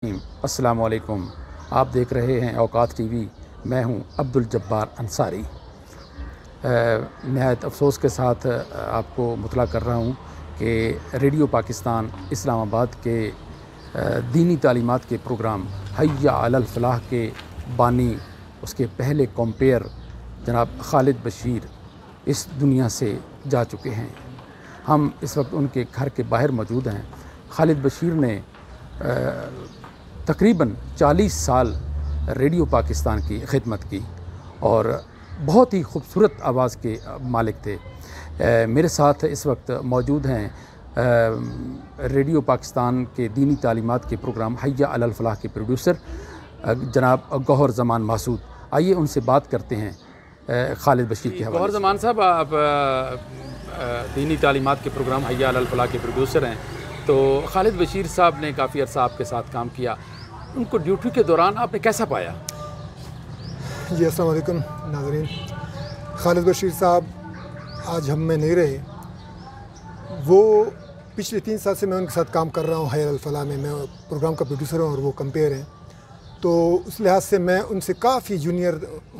अस्सलाम वालेकुम। आप देख रहे हैं औकात टीवी। मैं हूं अब्दुल जब्बार अंसारी। नहायत अफसोस के साथ आपको मुतला कर रहा हूं कि रेडियो पाकिस्तान इस्लामाबाद के दीनी तालीमात के प्रोग्राम हय्या अलल फलाह के बानी, उसके पहले कॉम्पेयर जनाब खालिद बशीर इस दुनिया से जा चुके हैं। हम इस वक्त उनके घर के बाहर मौजूद हैं। खालिद बशीर ने तकरीबन 40 साल रेडियो पाकिस्तान की खिदमत की और बहुत ही खूबसूरत आवाज़ के मालिक थे। मेरे साथ इस वक्त मौजूद हैं रेडियो पाकिस्तान के दीनी तालीमात के प्रोग्राम हय्या अलल फलाह के प्रोड्यूसर जनाब गौहर ज़मान मासूद। आइए उनसे बात करते हैं खालिद बशीर के हवाले। गौहर ज़मान साहब, आप दीनी तालीमात के प्रोग्राम हय्या अलल फलाह के प्रोड्यूसर हैं, तो खालिद बशीर साहब ने काफ़ी अर्सा आपके साथ काम किया। उनको ड्यूटी के दौरान आपने कैसा पाया? जी अस्सलाम वालेकुम नाज़रीन। खालिद बशीर साहब आज हम में नहीं रहे। वो पिछले 3 साल से मैं उनके साथ काम कर रहा हूँ हय्या अलल फलाह में। मैं प्रोग्राम का प्रोड्यूसर हूँ और वो कंपेयर हैं, तो उस लिहाज से मैं उनसे काफ़ी जूनियर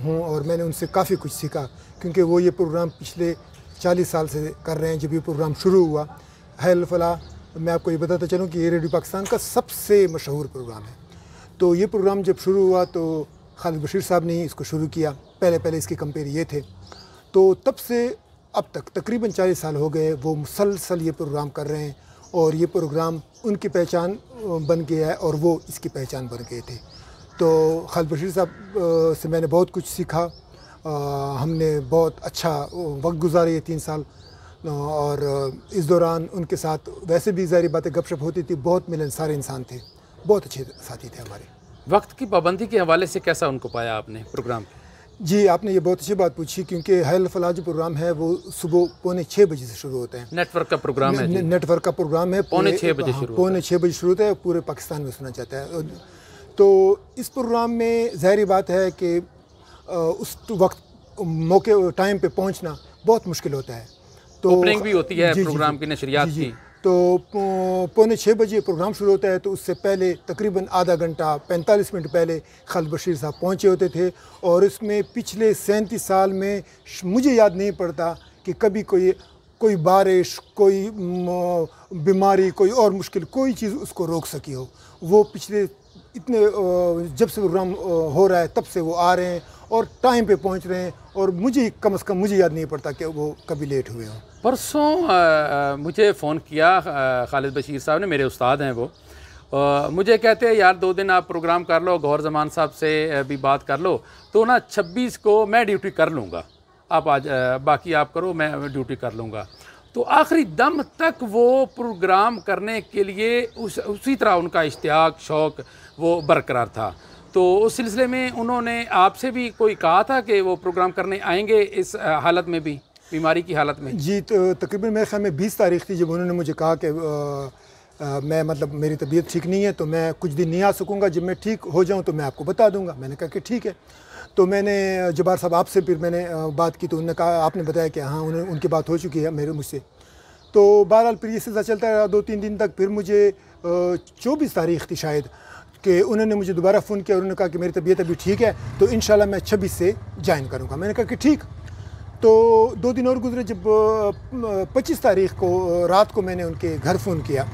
हूँ और मैंने उनसे काफ़ी कुछ सीखा, क्योंकि वो ये प्रोग्राम पिछले 40 साल से कर रहे हैं। जब ये प्रोग्राम शुरू हुआ हय्या अलल फलाह, मैं आपको ये बताता चलूँ कि ये रेडियो पाकिस्तान का सबसे मशहूर प्रोग्राम है। तो ये प्रोग्राम जब शुरू हुआ तो खालिद बशीर साहब ने ही इसको शुरू किया। पहले इसके कंपेयर ये थे। तो तब से अब तक तकरीबन 40 साल हो गए वो मुसलसल ये प्रोग्राम कर रहे हैं और ये प्रोग्राम उनकी पहचान बन गया है और वो इसकी पहचान बन गए थे। तो खालिद बशीर साहब से मैंने बहुत कुछ सीखा। हमने बहुत अच्छा वक्त गुजारे ये 3 साल, और इस दौरान उनके साथ वैसे भी ज़ाहिर बातें गपशप होती थी। बहुत मिलनसार इंसान थे, बहुत अच्छे साथी थे हमारे। वक्त की पाबंदी के हवाले से कैसा उनको पाया आपने प्रोग्राम? जी, आपने ये बहुत अच्छी बात पूछी, क्योंकि हय्या अलल फलाह जो प्रोग्राम है वो सुबह 5:45 बजे से शुरू होता है। नेटवर्क का प्रोग्राम है। नेटवर्क का प्रोग्राम है। 5:45 बजे शुरू होता है। 5:45 बजे शुरू होता है, पूरे पाकिस्तान में सुना जाता है। तो इस प्रोग्राम में ज़ाहिर बात है कि उस वक्त मौके टाइम पे पहुँचना बहुत मुश्किल होता है। तो ओपनिंग भी होती है प्रोग्राम की, नशरियात की। तो 5:45 बजे प्रोग्राम शुरू होता है, तो उससे पहले तकरीबन आधा घंटा 45 मिनट पहले खालिद बशीर साहब पहुँचे होते थे। और इसमें पिछले 37 साल में मुझे याद नहीं पड़ता कि कभी कोई बारिश, कोई बीमारी, कोई और मुश्किल, कोई चीज़ उसको रोक सकी हो। वो पिछले इतने जब से प्रोग्राम हो रहा है तब से वो आ रहे हैं और टाइम पे पहुंच रहे हैं, और मुझे कम से कम मुझे याद नहीं पड़ता कि वो कभी लेट हुए हों। परसों मुझे फ़ोन किया खालिद बशीर साहब ने, मेरे उस्ताद हैं वो। मुझे कहते हैं यार 2 दिन आप प्रोग्राम कर लो, गौहर ज़मान साहब से भी बात कर लो, तो ना 26 को मैं ड्यूटी कर लूँगा, आप आज बाकी आप करो, मैं ड्यूटी कर लूँगा। तो आखिरी दम तक वो प्रोग्राम करने के लिए उसी तरह उनका इश्तियाक, शौक़ वो बरकरार था। तो उस सिलसिले में उन्होंने आपसे भी कोई कहा था कि वो प्रोग्राम करने आएंगे इस हालत में भी, बीमारी की हालत में? जी, तो तकरीबन मेरे ख्याल में 20 तारीख थी जब उन्होंने मुझे कहा कि मैं मतलब मेरी तबीयत ठीक नहीं है, तो मैं कुछ दिन नहीं आ सकूँगा, जब मैं ठीक हो जाऊँ तो मैं आपको बता दूँगा। मैंने कहा कि ठीक है। तो मैंने जब्बार साहब आपसे फिर मैंने बात की, तो उन्होंने कहा, आपने बताया कि हाँ उनकी बात हो चुकी है मुझसे। तो बहरहाल फिर ये सिलसिला चलता रहा 2-3 दिन तक। फिर मुझे 24 तारीख थी शायद कि उन्होंने मुझे दोबारा फ़ोन किया और उन्होंने कहा कि मेरी तबीयत अभी ठीक है, तो इंशाल्लाह मैं 26 से ज्वाइन करूँगा। मैंने कहा कि ठीक। तो 2 दिन और गुजरे। जब 25 तारीख को रात को मैंने उनके घर फ़ोन किया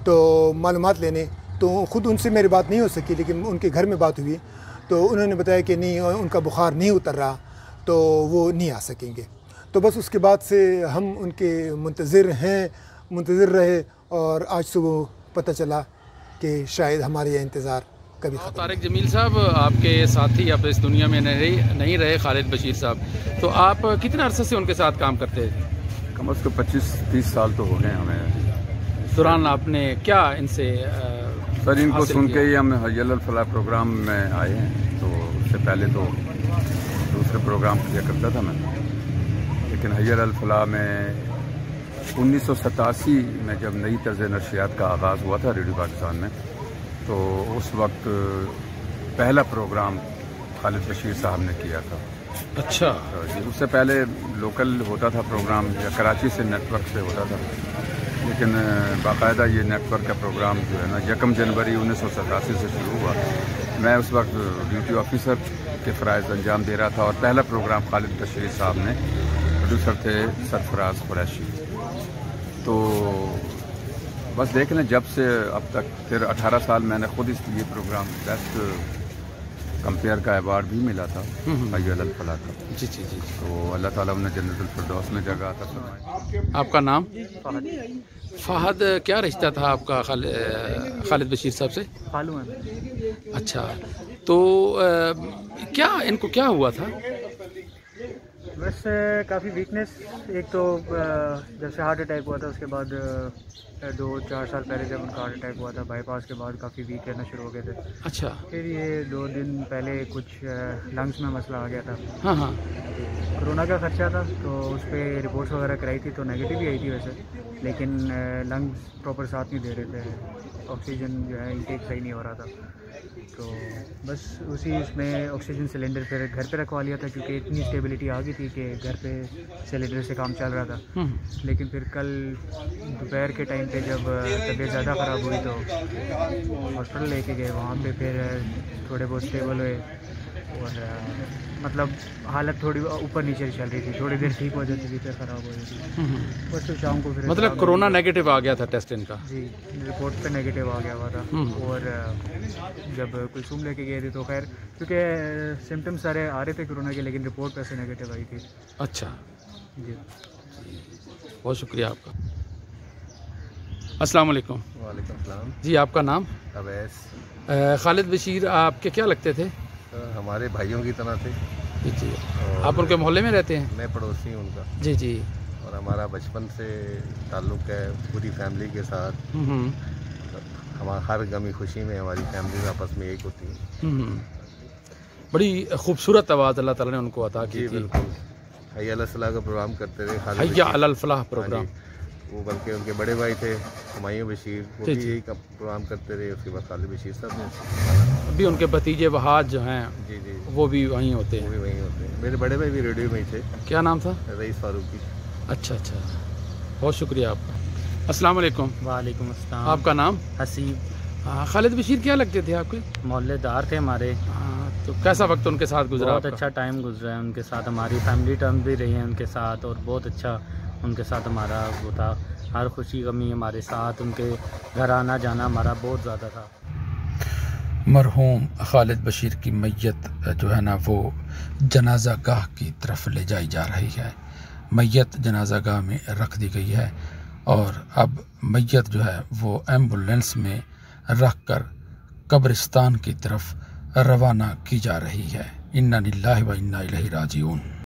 तो मालूमात लेने, तो ख़ुद उनसे मेरी बात नहीं हो सकी, लेकिन उनके घर में बात हुई तो उन्होंने बताया कि नहीं, उनका बुखार नहीं उतर रहा, तो वो नहीं आ सकेंगे। तो बस उसके बाद से हम उनके मुंतज़िर रहे, और आज सुबह पता चला कि शायद हमारे यह इंतज़ार कभी खत्म। तारिक जमील साहब, आपके साथी अब इस दुनिया में नहीं रहे खालिद बशीर साहब, तो आप कितने अरसे से उनके साथ काम करते थे? कम अज़ कम 25-30 साल तो हो गए हमें। दौरान आपने क्या इनसे सर, इनको सुन के ही हम हय्या अलल फलाह प्रोग्राम में आए हैं। तो उससे पहले तो दूसरे प्रोग्राम किया करता था मैं, लेकिन हय्या अलल फलाह में 1987 में जब नई तर्ज़ नशरियात का आगाज़ हुआ था रेडियो पाकिस्तान में, तो उस वक्त पहला प्रोग्राम खालिद बशीर साहब ने किया था। अच्छा जी, उससे पहले लोकल होता था प्रोग्राम, या कराची से नेटवर्क से होता था। لیکن باقاعدہ یہ نیٹ ورک کا پروگرام جو ہے نا 1 جنوری 1987 سے شروع ہوا. میں اس وقت ڈیوٹی آفیسر کے فرائض انجام دے رہا تھا اور پہلا پروگرام خالد بشیر صاحب نے، پروڈیوسر تھے سرفراز قریشی. تو بس دیکھ لیں جب سے اب تک پھر 18 سال میں نے خود اس لیے پروگرام بیسٹ کمپیئر کا ایوارڈ بھی ملا تھا حی علی الفلاح کا. جی جی جی. تو اللہ تعالیٰ انہیں جنت الفردوس میں جگہ عطا فرمائے. آپ کا نام؟ فہد. کیا رشتہ تھا آپ کا خالد بشیر صاحب سے؟ خالو ہیں. اچھا. تو کیا ان کو کیا ہوا تھا؟ بس کافی ویکنیس. ایک تو جب سے ہارٹ اٹیک ہوا تھا اس کے بعد 2-4 سال پہلے جب ان کا ہارٹ اٹیک ہوا تھا بائی پاس کے بعد کافی ویک رہنا شروع ہو گئے تھے. اچھا. پھر یہ 2 دن پہلے کچھ لنگس میں مسئلہ آ گیا تھا. ہاں ہاں. کرونا کا خدشہ تھا تو اس پہ رپورٹس وغیرہ کرائی تھی تو نیگیٹو ہی آئی تھی ویسے، لیکن لنگس پراپر ساتھ نہیں دے رہے تھے. آکسیجن جو ہے انٹیک صحیح نہیں ہو رہا تھا. تو بس اسی اس میں آکسیجن سلنڈر پھر گھر پہ رکھوا لیا تھا کیونکہ اتنی اسٹیبلٹی آ گئی تھی کہ گھر پہ سلنڈر سے کام چل رہا تھا. لیکن پھر کل دوپہر کے ٹائم پہ جب طبیعت زیادہ خراب ہوئی تو ہاسپٹل لے کے گئے. وہاں پہ پھر تھوڑے بہت اسٹیبل ہوئے اور مطلب حالت تھوڑی اوپر نیچے چل رہی تھی. تھوڑی دیر ٹھیک ہو جاتی تھی پھر خراب ہو جاتی تھی. بس پھر شام کو پھر مطلب کرونا نیگیٹو آ گیا تھا ٹیسٹ ان کا؟ جی رپورٹ پہ نیگیٹو آ گیا ہوا تھا. اور جب کلثوم لے کے گئے تھے تو خیر کیونکہ سمٹمس سارے آ رہے تھے کرونا کے لیکن رپورٹ پہ سے نیگیٹو آئی تھی. اچھا جی بہت شکریہ آپ کا. السلام علیکم. وعلیکم السلام. جی آپ کا نام؟ اویس. خالد بشیر آپ کے کیا لگتے تھے؟ ہمارے بھائیوں کی طرح تھے. جی جی. آپ ان کے محلے میں رہتے ہیں؟ میں پڑوسی ہوں ان کا. جی جی. اور ہمارا بچپن سے تعلق ہے پوری فیملی کے ساتھ. ہمارا ہر غمی خوشی میں ہماری فیملی آپس میں ایک ہوتی ہیں. بڑی خوبصورت آواز اللہ تعالیٰ نے ان کو عطا کی جی تھی. بالکل. حی علی الفلاح کا پروگرام کرتے رہے. حی علی الفلاح پروگرام. وہ بلکہ ان کے بڑے بھائی تھے ہمایوں بشیر، وہ بھی یہی پروگرام کرتے رہے. اس کے بعد خالد بشیر صاحب نے. ابھی ان کے بھتیجے وہاد جو ہیں جی جی وہ بھی وہیں ہوتے ہیں؟ وہ بھی وہیں ہوتے ہیں. میرے بڑے بھائی بھی ریڈیو میں ہی تھے. کیا نام تھا؟ رئیس فاروقی. اچھا اچھا. بہت شکریہ آپ کا. السلام علیکم. وعلیکم السلام. آپ کا نام؟ حسیب. خالد بشیر کیا لگتے تھے آپ کے؟ محلے دار تھے ہمارے. تو کیسا وقت ان کے ساتھ گزرا؟ بہت اچھا ٹائم گزرا ہے ان کے ساتھ. ہماری فیملی ٹرم بھی رہی ہیں ان کے ساتھ اور بہت اچھا ان کے ساتھ ہمارا وہ تھا. ہر خوشی غمی ہمارے ساتھ. ان کے گھر آنا جانا ہمارا بہت زیادہ تھا. مرحوم خالد بشیر کی میت جو ہے نا وہ جنازہ گاہ کی طرف لے جائی جا رہی ہے. میت جنازہ گاہ میں رکھ دی گئی ہے اور اب میت جو ہے وہ ایمبولینس میں رکھ کر قبرستان کی طرف روانہ کی جا رہی ہے. انا للہ و انا الیہ راجعون.